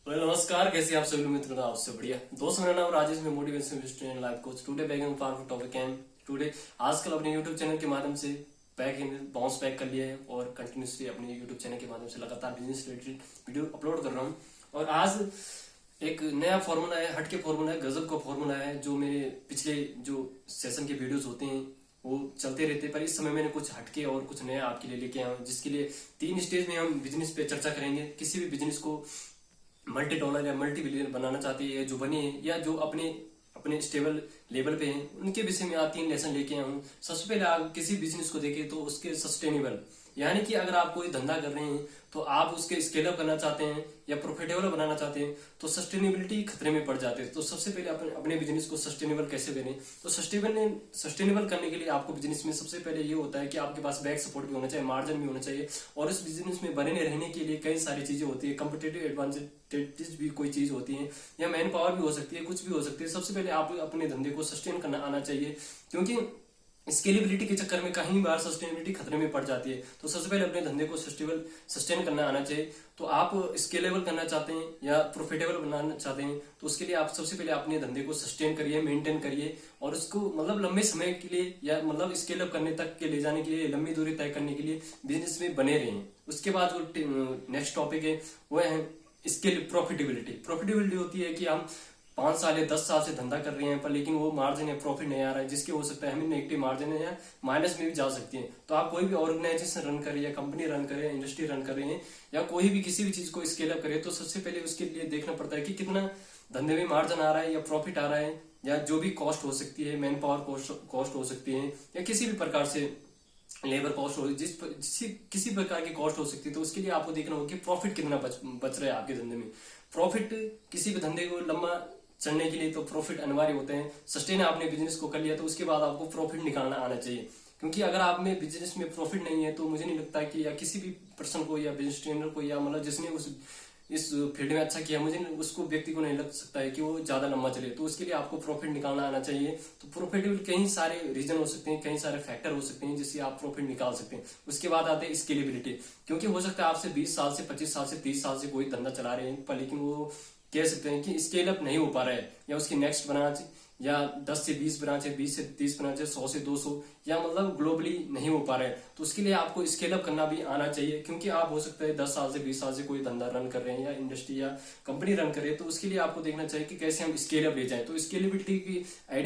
Hello नमस्कार, कैसे आप सभी? उम्मीद करता हूं आपसे बढ़िया। दोस्तों, मेरा नाम राजेश, मैं motivation student life coach. Today back in for topic and today आजकल अपने यूट्यूब चैनल के माध्यम से बैक इन बाउंस बैक कर लिया है और कंटिन्यूसली अपने यूट्यूब चैनल के माध्यम से लगातार बिजनेस रिलेटेड वीडियो अपलोड कर रहा हूँ। और आज एक नया फॉर्मूला है, हटके फॉर्मूला है, गजब का फॉर्मूला है, जो मेरे पिछले जो सेशन के वीडियोस होते हैं वो चलते रहते हैं, पर इस समय मैंने कुछ हटके और कुछ नया आपके लिए लेके आया हूँ, जिसके लिए 3 स्टेज में हम बिजनेस पे चर्चा करेंगे। किसी भी बिजनेस को मल्टी डॉलर या मल्टी बिलियन बनाना चाहते हैं, जो बने हैं या जो अपने अपने स्टेबल लेवल पे हैं, उनके विषय में आज 3 लेसन लेके आया हूँ। सबसे पहले आप किसी बिजनेस को देखें तो उसके सस्टेनेबल, यानी कि अगर आप कोई धंधा कर रहे हैं तो आप उसके स्केल अप करना चाहते हैं या प्रॉफिटेबल बनाना चाहते हैं तो सस्टेनेबिलिटी खतरे में पड़ जाते हैं। तो सबसे पहले अपने बिजनेस को सस्टेनेबल कैसे बने, तो सस्टेनेबल करने के लिए आपको बिजनेस में सबसे पहले ये होता है कि आपके पास बैक सपोर्ट भी होना चाहिए, मार्जिन भी होना चाहिए, और इस बिजनेस में बने रहने के लिए कई सारी चीजें होती है। कम्पिटेटिव एडवांटेज भी कोई चीज होती है, या मैन पावर भी हो सकती है, कुछ भी हो सकती है। सबसे पहले आप अपने धंधे को सस्टेन करना आना चाहिए, क्योंकि स्केलेबिलिटी के चक्कर में कहीं बार सस्टेनेबिलिटी खतरे में पड़ जाती है। तो सबसे पहले अपने धंधे को सस्टेन करना आना चाहिए। तो आप स्केलेबल करना चाहते हैं या प्रॉफिटेबल बनाना चाहते हैं तो उसके लिए आप सबसे पहले अपने धंधे को सस्टेन करिए, मेंटेन करिए, और उसको मतलब लंबे समय के लिए या मतलब स्केल अप करने तक के ले जाने के लिए, लंबी दूरी तय करने के लिए बिजनेस में बने रहें। उसके बाद जो नेक्स्ट टॉपिक है वो है स्केल प्रॉफिटेबिलिटी। प्रॉफिटेबिलिटी होती है कि हम 5 साल या 10 साल से धंधा कर रहे हैं पर लेकिन वो मार्जिन या प्रॉफिट नहीं आ रहा है, जिसके हो सकता है हमें नेगेटिव मार्जिन है या माइनस में भी जा सकती है। तो आप कोई भी ऑर्गेनाइजेशन रन करें या कंपनी रन करें, इंडस्ट्री रन कर रहे हैं या कोई भी किसी भी चीज को स्केल अप करें, तो सबसे पहले उसके लिए देखना पड़ता है कि कितना धंधे में मार्जिन आ रहा है या प्रॉफिट आ रहा है, या जो भी कॉस्ट हो सकती है, मैन पावर कॉस्ट हो सकती है, या किसी भी प्रकार से लेबर कॉस्ट हो, किसी प्रकार की कॉस्ट हो सकती है। तो उसके लिए आपको देखना होगा कि प्रॉफिट कितना बच रहा है आपके धंधे में। प्रॉफिट किसी भी धंधे को लंबा चलने के लिए तो प्रॉफिट अनिवार्य होते हैं। सस्टेन आपने बिजनेस को कर लिया तो उसके बाद आपको प्रॉफिट निकालना आना चाहिए, क्योंकि अगर आप में बिजनेस में प्रॉफिट नहीं है तो मुझे नहीं लगता कि या किसी भी पर्सन को या बिजनेस ट्रेनर को या मतलब जिसने इस फील्ड में अच्छा किया, मुझे उसको व्यक्ति को नहीं लग सकता है कि वो ज्यादा लंबा चले। तो उसके लिए आपको प्रॉफिट निकालना आना चाहिए। तो प्रॉफिटेबल कई सारे रीजन हो सकते हैं, कई सारे फैक्टर हो सकते हैं जिससे आप प्रॉफिट निकाल सकते हैं। उसके बाद आते हैं स्केलेबिलिटी, क्योंकि हो सकता है आपसे 20 साल से 25 साल से 30 साल से कोई धंधा चला रहे हैं पर लेकिन वो कह सकते हैं कि स्केल अप नहीं हो पा रहा है, या उसकी नेक्स्ट ब्रांच या 10 से 20 ब्रांच है, 20 से 30 ब्रांच है, 100 से 200, या मतलब ग्लोबली नहीं हो पा रहा है। तो उसके लिए आपको स्केल अप करना भी आना चाहिए, क्योंकि आप हो सकता है 10 साल से 20 साल से कोई धंधा रन कर रहे हैं या इंडस्ट्री या कंपनी रन कर रहे हैं, तो उसके लिए आपको देखना चाहिए कि कैसे हम स्केल अप ले जाएं। तो स्केलेबिलिटी की आइडिया